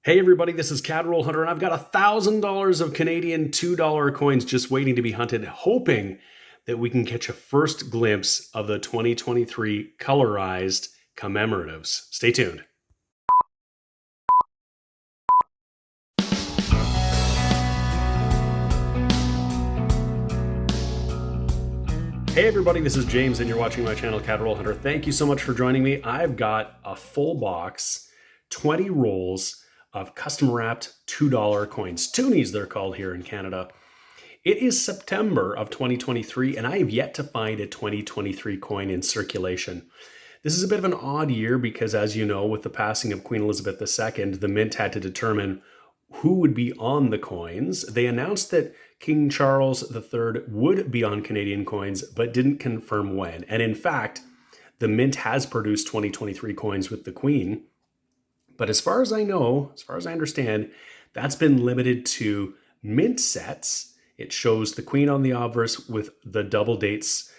Hey everybody, this is Cadroll Hunter, and I've got $1,000 of Canadian $2 coins just waiting to be hunted, hoping that we can catch a first glimpse of the 2023 colorized commemoratives. Stay tuned. Hey everybody, this is James, and you're watching my channel, Cadroll Hunter. Thank you so much for joining me. I've got a full box, 20 rolls of custom wrapped $2 coins. Toonies, they're called here in Canada. It is September of 2023, and I have yet to find a 2023 coin in circulation. This is a bit of an odd year because, as you know, with the passing of Queen Elizabeth II, the Mint had to determine who would be on the coins. They announced that King Charles III would be on Canadian coins, but didn't confirm when. And in fact, the Mint has produced 2023 coins with the Queen. But as far as I know, as far as I understand, that's been limited to mint sets. It shows the Queen on the obverse with the double dates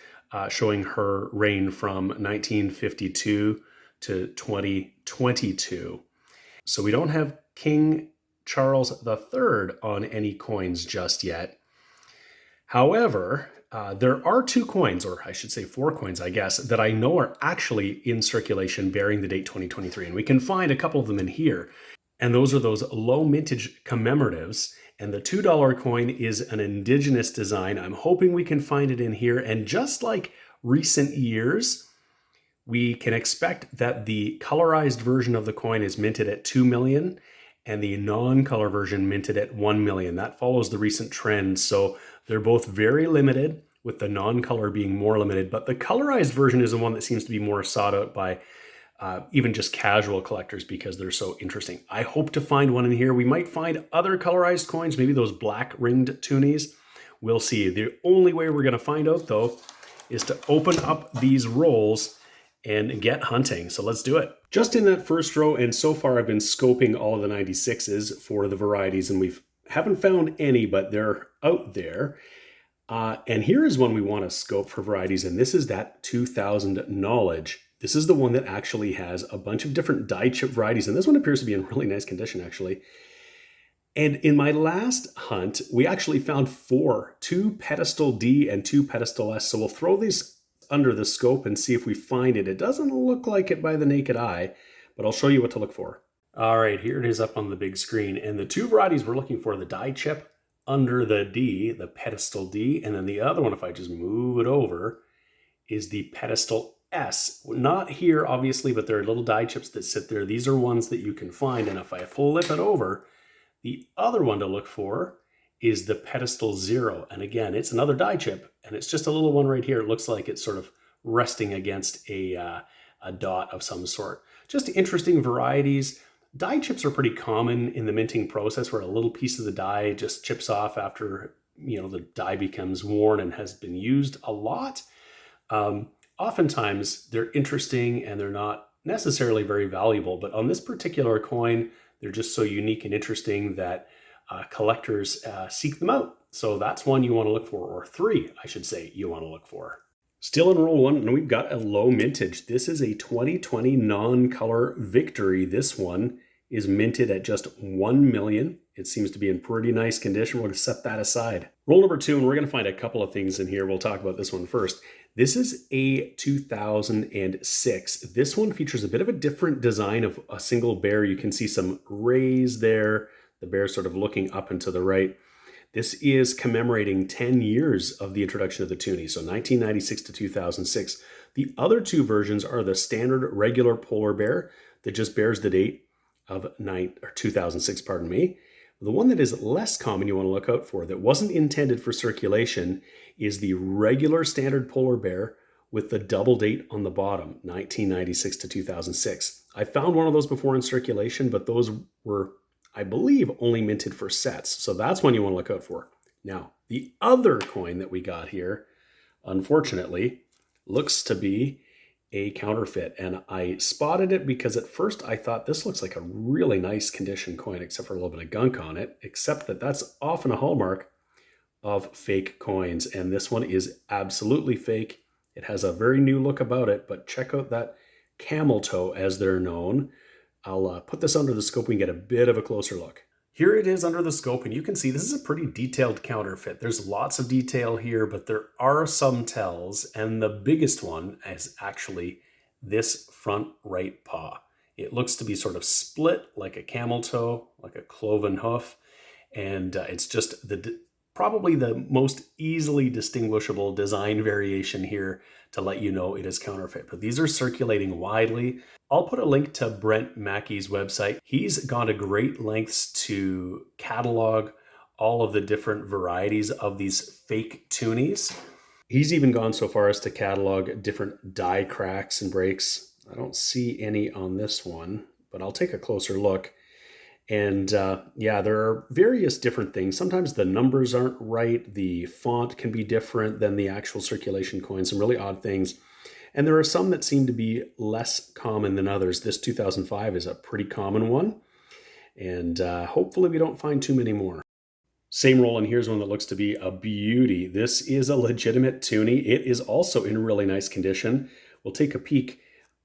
showing her reign from 1952 to 2022. So we don't have King Charles III on any coins just yet. However, there are two coins, or I should say 4 coins, I guess, that I know are actually in circulation bearing the date 2023. And we can find a couple of them in here. And those are those low mintage commemoratives. And the $2 coin is an Indigenous design. I'm hoping we can find it in here. And just like recent years, we can expect that the colorized version of the coin is minted at 2 million and the non-color version minted at 1 million. That follows the recent trend. So they're both very limited, with the non-color being more limited, but the colorized version is the one that seems to be more sought out by even just casual collectors because they're so interesting. I hope to find one in here. We might find other colorized coins, maybe those black ringed Toonies. We'll see. The only way we're going to find out, though, is to open up these rolls and get hunting. So let's do it. Just in that first row, and so far I've been scoping all of the 96s for the varieties, and we haven't found any, but they're out there. And here is one we want to scope for varieties, and this is that 2000 Knowledge. This is the one that actually has a bunch of different die chip varieties, and this one appears to be in really nice condition, actually. And in my last hunt, we actually found 4, 2 pedestal D and 2 pedestal S. So we'll throw these under the scope and see if we find it. It doesn't look like it by the naked eye, but I'll show you what to look for. All right, here it is up on the big screen. And the 2 varieties we're looking for, the die chip under the D, the pedestal D, and then the other one, if I just move it over, is the pedestal S. Not here, obviously, but there are little die chips that sit there. These are ones that you can find, and if I flip it over, the other one to look for is the pedestal 0. And again, it's another die chip, and it's just a little one right here. It looks like it's sort of resting against a dot of some sort. Just interesting varieties. Die chips are pretty common in the minting process, where a little piece of the die just chips off after the die becomes worn and has been used a lot. Oftentimes they're interesting and they're not necessarily very valuable, but on this particular coin, they're just so unique and interesting that collectors seek them out. So that's one you want to look for, or 3, I should say, you want to look for. Still in roll 1, and we've got a low mintage. This is a 2020 non-color Victory. This one is minted at just 1 million. It seems to be in pretty nice condition. We're going to set that aside. Roll number 2, and we're going to find a couple of things in here. We'll talk about this one first. This is a 2006. This one features a bit of a different design of a single bear. You can see some rays there. The bear sort of looking up and to the right. This is commemorating 10 years of the introduction of the Toonie, so 1996 to 2006. The other 2 versions are the standard regular polar bear that just bears the date of 2006, pardon me. The one that is less common you want to look out for, that wasn't intended for circulation, is the regular standard polar bear with the double date on the bottom, 1996 to 2006. I found one of those before in circulation, but those were, I believe, only minted for sets. So that's one you want to look out for. Now, the other coin that we got here, unfortunately, looks to be a counterfeit. And I spotted it because at first I thought this looks like a really nice condition coin, except for a little bit of gunk on it, except that that's often a hallmark of fake coins. And this one is absolutely fake. It has a very new look about it, but check out that camel toe, as they're known. I'll put this under the scope. We can get a bit of a closer look. Here it is under the scope, and you can see this is a pretty detailed counterfeit. There's lots of detail here, but there are some tells, and the biggest one is actually this front right paw. It looks to be sort of split like a camel toe, like a cloven hoof, and it's just probably the most easily distinguishable design variation here to let you know it is counterfeit. But these are circulating widely. I'll put a link to Brent Mackey's website. He's gone to great lengths to catalog all of the different varieties of these fake Toonies. He's even gone so far as to catalog different die cracks and breaks. I don't see any on this one, but I'll take a closer look. And yeah, there are various different things. Sometimes the numbers aren't right. The font can be different than the actual circulation coin, some really odd things. And there are some that seem to be less common than others. This 2005 is a pretty common one. And hopefully we don't find too many more. Same roll, and here's one that looks to be a beauty. This is a legitimate Toonie. It is also in really nice condition. We'll take a peek.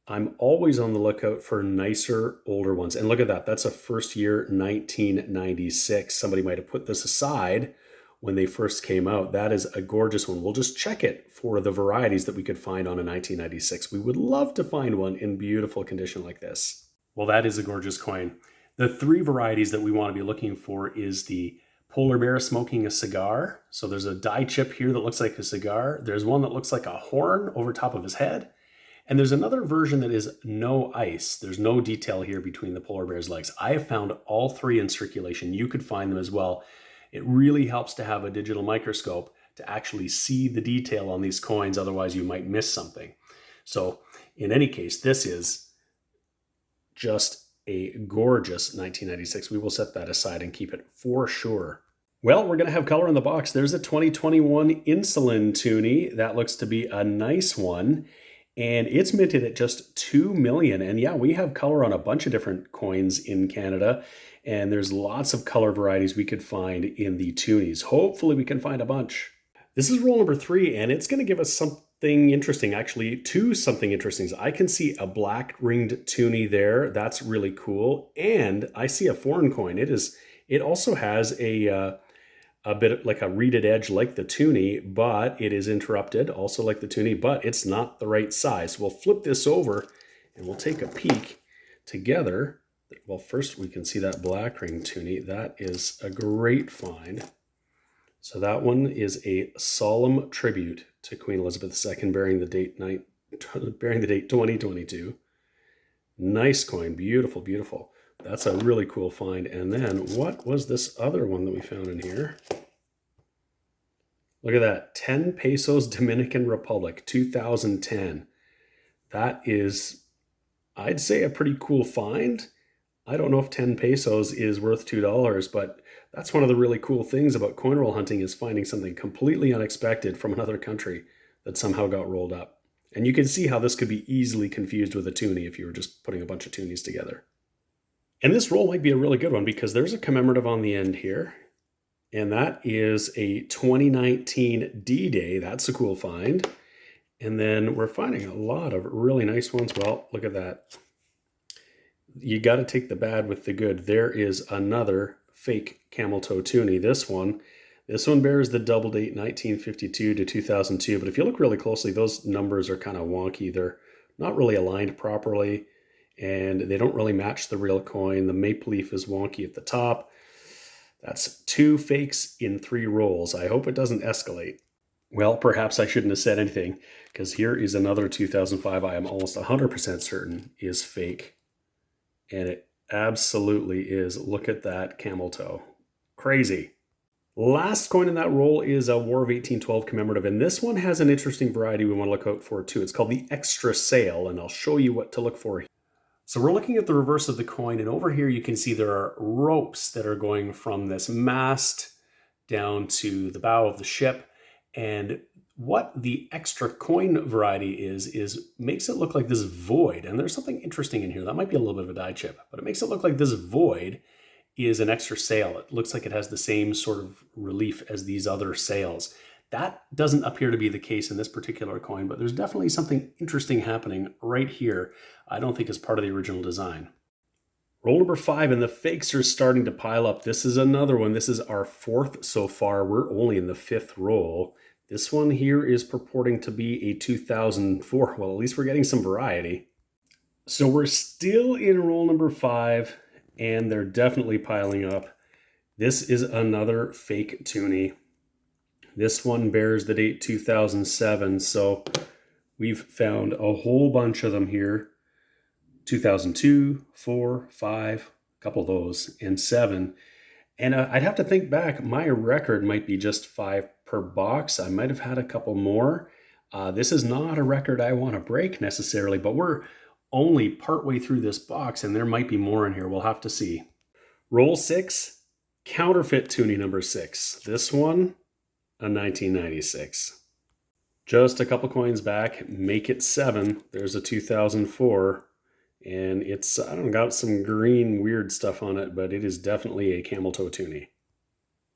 I'm always on the lookout for nicer, older ones. And look at that. That's a first year 1996. Somebody might have put this aside when they first came out. That is a gorgeous one. We'll just check it for the varieties that we could find on a 1996. We would love to find one in beautiful condition like this. Well, that is a gorgeous coin. The three varieties that we want to be looking for is the polar bear smoking a cigar. So there's a die chip here that looks like a cigar. There's one that looks like a horn over top of his head. And there's another version that is no ice. There's no detail here between the polar bear's legs. I have found all three in circulation. You could find them as well. It really helps to have a digital microscope to actually see the detail on these coins. Otherwise, you might miss something. So in any case, this is just a gorgeous 1996. We will set that aside and keep it for sure. Well, we're going to have color in the box. There's a 2021 Insulin Toonie. That looks to be a nice one. And it's minted at just 2 million. And yeah, we have color on a bunch of different coins in Canada. And there's lots of color varieties we could find in the Toonies. Hopefully we can find a bunch. This is roll number 3, and it's going to give us something interesting, actually, two something interesting. I can see a black ringed Toonie there. That's really cool. And I see a foreign coin. It also has a bit like a reeded edge like the Toonie, but it is interrupted, also like the Toonie, but it's not the right size. We'll flip this over and we'll take a peek together. Well, first we can see that black ring Toonie. That is a great find. So that one is a solemn tribute to Queen Elizabeth II, bearing the date 2022. Nice coin, beautiful, beautiful. That's a really cool find. And then what was this other one that we found in here? Look at that, 10 pesos Dominican Republic, 2010. That is, I'd say, a pretty cool find. I don't know if 10 pesos is worth $2, but that's one of the really cool things about coin roll hunting is finding something completely unexpected from another country that somehow got rolled up. And you can see how this could be easily confused with a Toonie if you were just putting a bunch of Toonies together. And this roll might be a really good one because there's a commemorative on the end here. And that is a 2019 D-Day. That's a cool find. And then we're finding a lot of really nice ones. Well, look at that. You got to take the bad with the good. There is another fake camel toe Toonie. This one bears the double date 1952 to 2002. But if you look really closely, those numbers are kind of wonky. They're not really aligned properly, and they don't really match the real coin. The maple leaf is wonky at the top. That's 2 fakes in 3 rolls. I hope it doesn't escalate. Well, perhaps I shouldn't have said anything, because here is another 2005 I am almost 100% certain is fake. And it absolutely is. Look at that camel toe. Crazy. Last coin in that roll is a War of 1812 commemorative, and this one has an interesting variety we want to look out for too. It's called the extra sail, and I'll show you what to look for. So we're looking at the reverse of the coin, and over here you can see there are ropes that are going from this mast down to the bow of the ship. And what the extra coin variety is makes it look like this void. And there's something interesting in here. That might be a little bit of a die chip, but it makes it look like this void is an extra sail. It looks like it has the same sort of relief as these other sails. That doesn't appear to be the case in this particular coin, but there's definitely something interesting happening right here. I don't think it's part of the original design. Roll number 5, and the fakes are starting to pile up. This is another one. This is our 4th so far. We're only in the 5th roll. This one here is purporting to be a 2004. Well, at least we're getting some variety. So we're still in roll number 5, and they're definitely piling up. This is another fake toonie. This one bears the date 2007, so we've found a whole bunch of them here. 2002, 4, 5, a couple of those, and 7. And I'd have to think back. My record might be just 5 per box. I might have had a couple more. This is not a record I want to break necessarily, but we're only partway through this box, and there might be more in here. We'll have to see. Roll 6, counterfeit toonie number 6. This one, a 1996. Just a couple coins back, make it 7. There's a 2004. And it's, I don't know, got some green weird stuff on it, but it is definitely a camel toe toonie.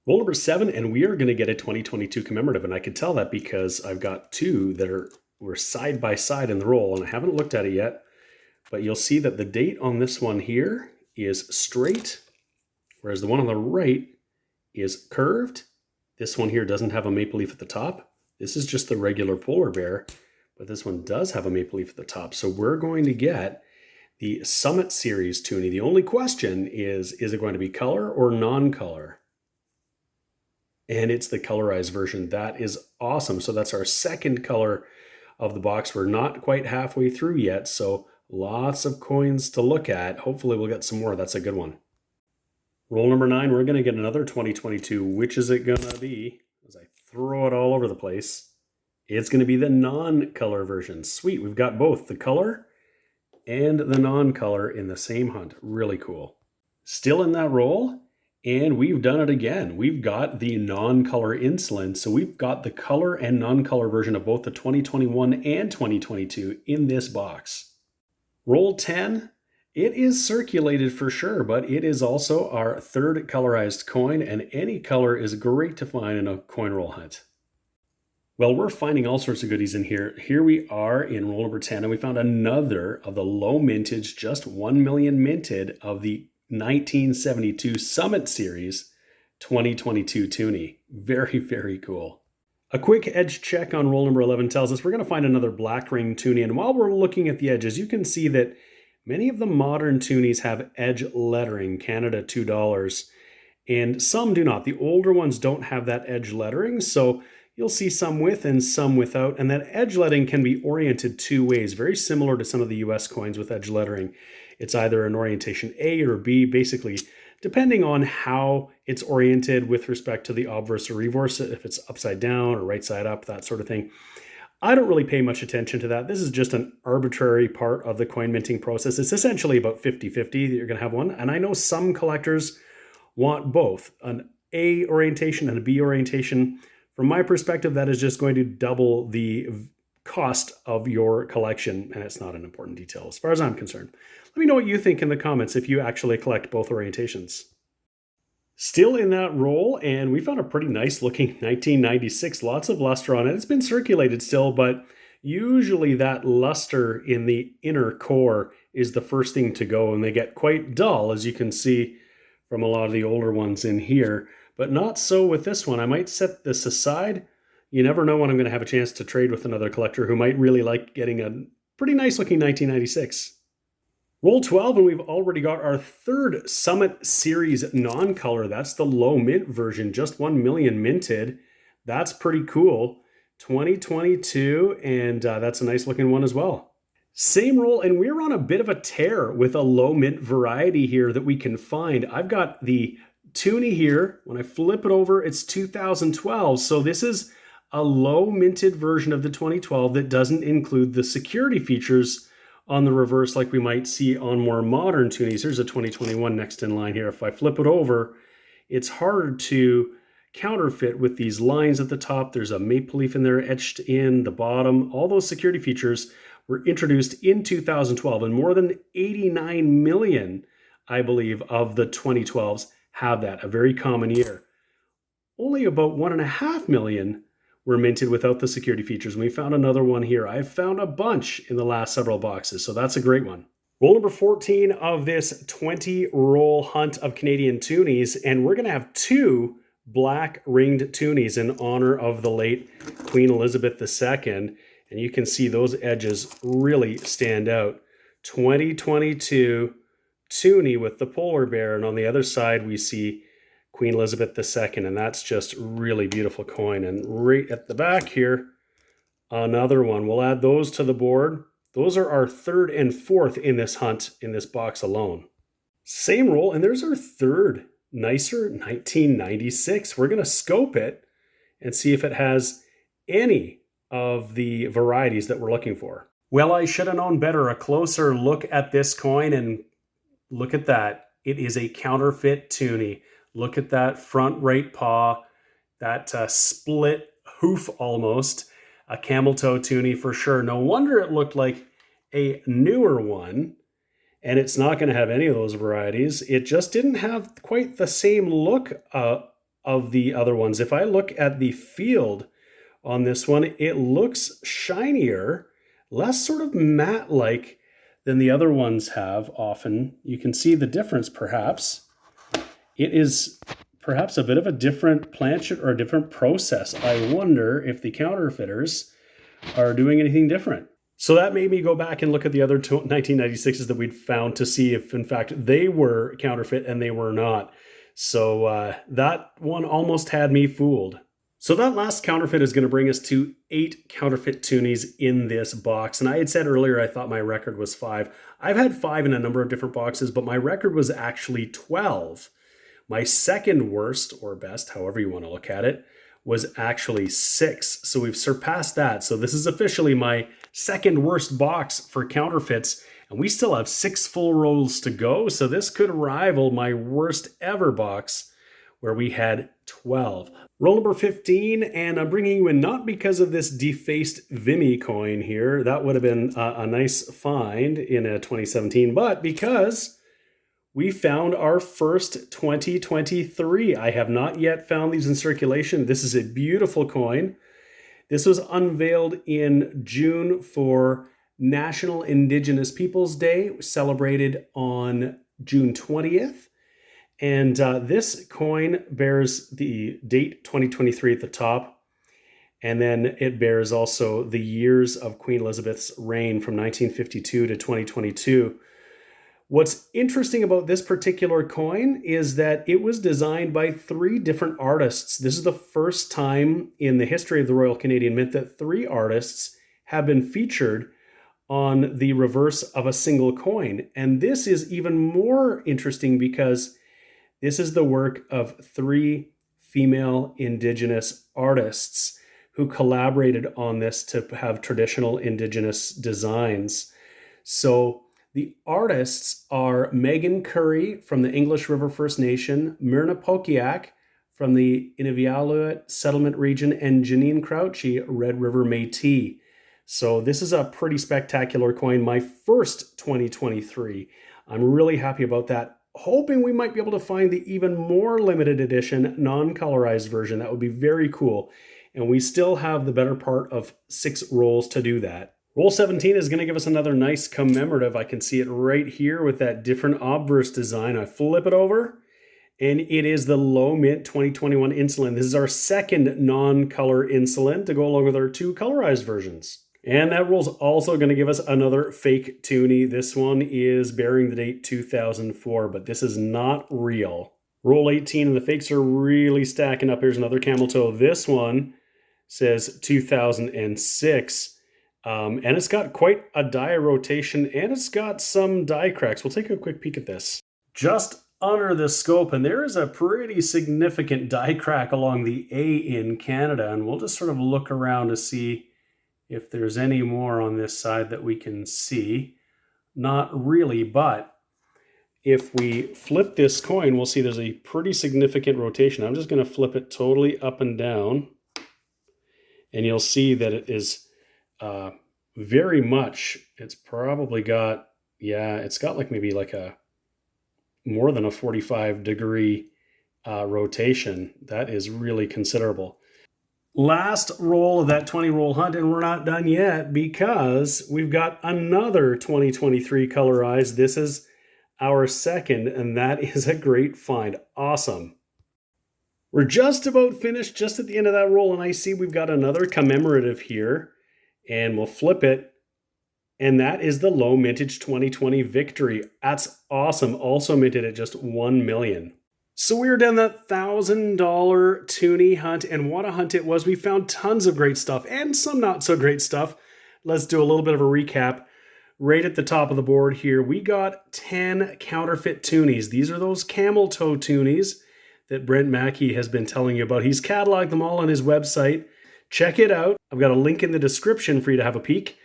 Roll number 7, and we are going to get a 2022 commemorative. And I could tell that because I've got 2 that were side by side in the roll, and I haven't looked at it yet. But you'll see that the date on this one here is straight, whereas the one on the right is curved. This one here doesn't have a maple leaf at the top. This is just the regular polar bear, but this one does have a maple leaf at the top. So we're going to get the Summit Series toonie. The only question is it going to be color or non-color? And it's the colorized version. That is awesome. So that's our second color of the box. We're not quite halfway through yet, so lots of coins to look at. Hopefully we'll get some more. That's a good one. Roll number 9, we're going to get another 2022. Which is it going to be? As I throw it all over the place, it's going to be the non-color version. Sweet, we've got both the color and the non-color in the same hunt. Really cool. Still in that roll, and we've done it again. We've got the non-color insulin, so we've got the color and non-color version of both the 2021 and 2022 in this box. Roll 10, it is circulated for sure, but it is also our 3rd colorized coin, and any color is great to find in a coin roll hunt. Well, we're finding all sorts of goodies in here. Here we are in roll number 10, and we found another of the low mintage, just 1 million minted of the 1972 Summit Series 2022 toonie. Very, very cool. A quick edge check on roll number 11 tells us we're going to find another black ring toonie, and while we're looking at the edges, you can see that many of the modern toonies have edge lettering, Canada $2, and some do not. The older ones don't have that edge lettering, so you'll see some with and some without, and that edge lettering can be oriented 2 ways, very similar to some of the US coins with edge lettering. It's either an orientation A or B, basically, depending on how it's oriented with respect to the obverse or reverse, if it's upside down or right side up, that sort of thing. I don't really pay much attention to that. This is just an arbitrary part of the coin minting process. It's essentially about 50-50 that you're going to have one, and I know some collectors want both, an A orientation and a B orientation. From my perspective, that is just going to double the cost of your collection, and it's not an important detail as far as I'm concerned. Let me know what you think in the comments if you actually collect both orientations. Still in that roll, and we found a pretty nice looking 1996, lots of luster on it. It's been circulated still, but usually that luster in the inner core is the first thing to go, and they get quite dull, as you can see from a lot of the older ones in here. But not so with this one. I might set this aside. You never know when I'm going to have a chance to trade with another collector who might really like getting a pretty nice looking 1996. Roll 12, and we've already got our 3rd Summit Series non-color. That's the low mint version, just 1 million minted. That's pretty cool. 2022, and that's a nice looking one as well. Same roll, and we're on a bit of a tear with a low mint variety here that we can find. I've got the toonie here. When I flip it over, it's 2012. So this is a low minted version of the 2012 that doesn't include the security features on the reverse like we might see on more modern toonies. Here's a 2021 next in line here. If I flip it over, it's hard to counterfeit with these lines at the top. There's a maple leaf in there etched in the bottom. All those security features were introduced in 2012, and more than 89 million, I believe, of the 2012s have that, a very common year. Only about 1.5 million were minted without the security features. And we found another one here. I've found a bunch in the last several boxes, so that's a great one. Roll number 14 of this 20 roll hunt of Canadian Toonies, and we're going to have 2 black ringed Toonies in honor of the late Queen Elizabeth II. And you can see those edges really stand out. 2022 Toonie with the polar bear, and on the other side we see Queen Elizabeth II, and that's just really beautiful coin. And right at the back here, another one. We'll add those to the board. Those are our 3rd and 4th in this hunt in this box alone. Same roll, and there's our 3rd nicer 1996. We're going to scope it and see if it has any of the varieties that we're looking for. Well, I should have known better. A closer look at this coin, and look at that. It is a counterfeit toonie. Look at that front right paw, that split hoof almost. A camel toe toonie for sure. No wonder it looked like a newer one, and it's not going to have any of those varieties. It just didn't have quite the same look of the other ones. If I look at the field on this one, it looks shinier, less sort of matte-like than the other ones have often. You can see the difference perhaps. It is perhaps a bit of a different planchet or a different process. I wonder if the counterfeiters are doing anything different. So that made me go back and look at the other 1996s that we'd found to see if in fact they were counterfeit, and they were not. So that one almost had me fooled. So that last counterfeit is going to bring us to 8 counterfeit Toonies in this box. And I had said earlier I thought my record was 5. I've had 5 in a number of different boxes, but my record was actually 12. My second worst, or best, however you want to look at it, was actually 6. So we've surpassed that. So this is officially my second worst box for counterfeits. And we still have 6 full rolls to go. So this could rival my worst ever box, where we had 12. Roll number 15, and I'm bringing you in not because of this defaced Vimy coin here. That would have been a nice find in a 2017, but because we found our first 2023. I have not yet found these in circulation. This is a beautiful coin. This was unveiled in June for National Indigenous Peoples Day, celebrated on June 20th. And this coin bears the date 2023 at the top. And then it bears also the years of Queen Elizabeth's reign from 1952 to 2022. What's interesting about this particular coin is that it was designed by 3 different artists. This is the first time in the history of the Royal Canadian Mint that 3 artists have been featured on the reverse of a single coin. And this is even more interesting because this is the work of 3 female Indigenous artists who collaborated on this to have traditional Indigenous designs. So the artists are Megan Curry from the English River First Nation, Myrna Pokiak from the Inuvialuit Settlement Region, and Janine Crouchy, Red River Métis. So this is a pretty spectacular coin, my first 2023. I'm really happy about that. Hoping we might be able to find the even more limited edition, non-colorized version. That would be very cool. And we still have the better part of 6 rolls to do that. Roll 17 is going to give us another nice commemorative. I can see it right here with that different obverse design. I flip it over, and it is the Low Mint 2021 Insulin. This is our second non-color insulin to go along with our 2 colorized versions. And that roll's also going to give us another fake toonie. This one is bearing the date 2004, but this is not real. Roll 18, and the fakes are really stacking up. Here's another camel toe. This one says 2006. And it's got quite a die rotation, and it's got some die cracks. We'll take a quick peek at this. Just under the scope, and there is a pretty significant die crack along the A in Canada, and we'll just sort of look around to see if there's any more on this side that we can see. Not really, but if we flip this coin, we'll see there's a pretty significant rotation. I'm just going to flip it totally up and down, and you'll see that it is very much, it's probably got, it's got like maybe like a more than a 45 degree rotation. That is really considerable. Last roll of that 20 roll hunt, and we're not done yet because we've got another 2023 colorized. This is our second, and that is a great find. Awesome. We're just about finished, just at the end of that roll, and I see we've got another commemorative here, and we'll flip it, and that is the low mintage 2020 victory. That's awesome. Also minted at just 1 million. So we were down that $1,000 toonie hunt, and what a hunt it was. We found tons of great stuff and some not so great stuff. Let's do a little bit of a recap. Right at the top of the board here, we got 10 counterfeit toonies. These are those camel toe toonies that Brent Mackey has been telling you about. He's cataloged them all on his website. Check it out. I've got a link in the description for you to have a peek.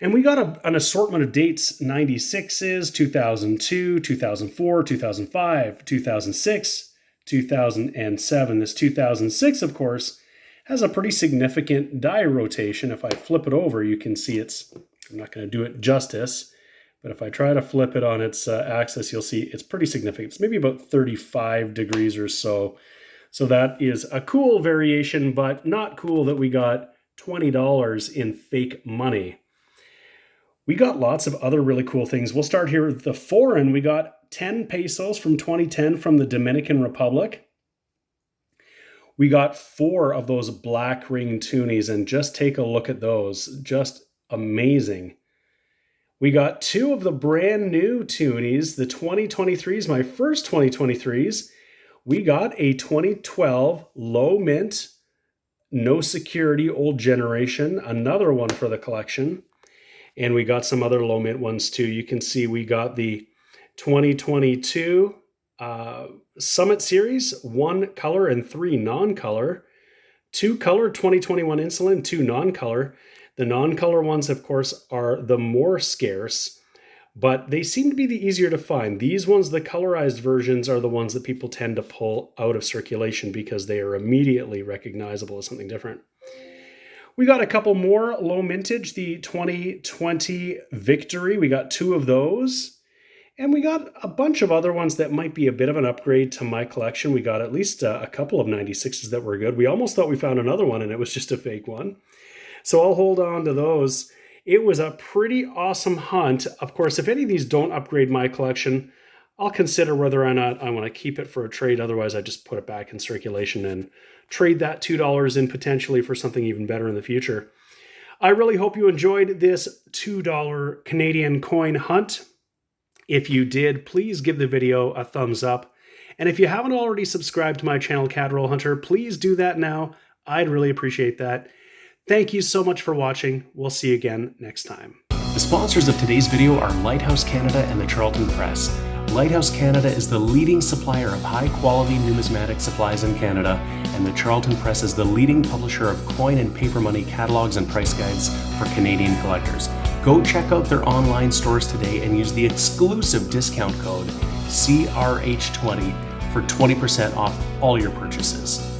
And we got an assortment of dates, 96s, 2002, 2004, 2005, 2006, 2007. This 2006, of course, has a pretty significant die rotation. If I flip it over, you can see I'm not going to do it justice, but if I try to flip it on its axis, you'll see it's pretty significant. It's maybe about 35 degrees or so. So that is a cool variation, but not cool that we got $20 in fake money. We got lots of other really cool things. We'll start here with the foreign. We got 10 pesos from 2010 from the Dominican Republic. We got 4 of those black ring toonies, and just take a look at those. Just amazing. We got 2 of the brand new toonies, the 2023s, my first 2023s. We got a 2012 low mint, no security, old generation, another one for the collection. And we got some other low mint ones too. You can see we got the 2022 Summit Series, 1 color and 3 non-color, 2 color 2021 Insulin, 2 non-color. The non-color ones, of course, are the more scarce, but they seem to be the easier to find. These ones, the colorized versions, are the ones that people tend to pull out of circulation because they are immediately recognizable as something different. We got a couple more low mintage, the 2020 Victory. We got 2 of those. And we got a bunch of other ones that might be a bit of an upgrade to my collection. We got at least a couple of 96s that were good. We almost thought we found another one and it was just a fake one. So I'll hold on to those. It was a pretty awesome hunt. Of course, if any of these don't upgrade my collection, I'll consider whether or not I want to keep it for a trade. Otherwise, I just put it back in circulation and trade that $2 in potentially for something even better in the future. I really hope you enjoyed this $2 Canadian coin hunt. If you did, please give the video a thumbs up. And if you haven't already subscribed to my channel, Cateroll Hunter, please do that now. I'd really appreciate that. Thank you so much for watching. We'll see you again next time. The sponsors of today's video are Lighthouse Canada and the Charlton Press. Lighthouse Canada is the leading supplier of high-quality numismatic supplies in Canada, and the Charlton Press is the leading publisher of coin and paper money catalogs and price guides for Canadian collectors. Go check out their online stores today and use the exclusive discount code CRH20 for 20% off all your purchases.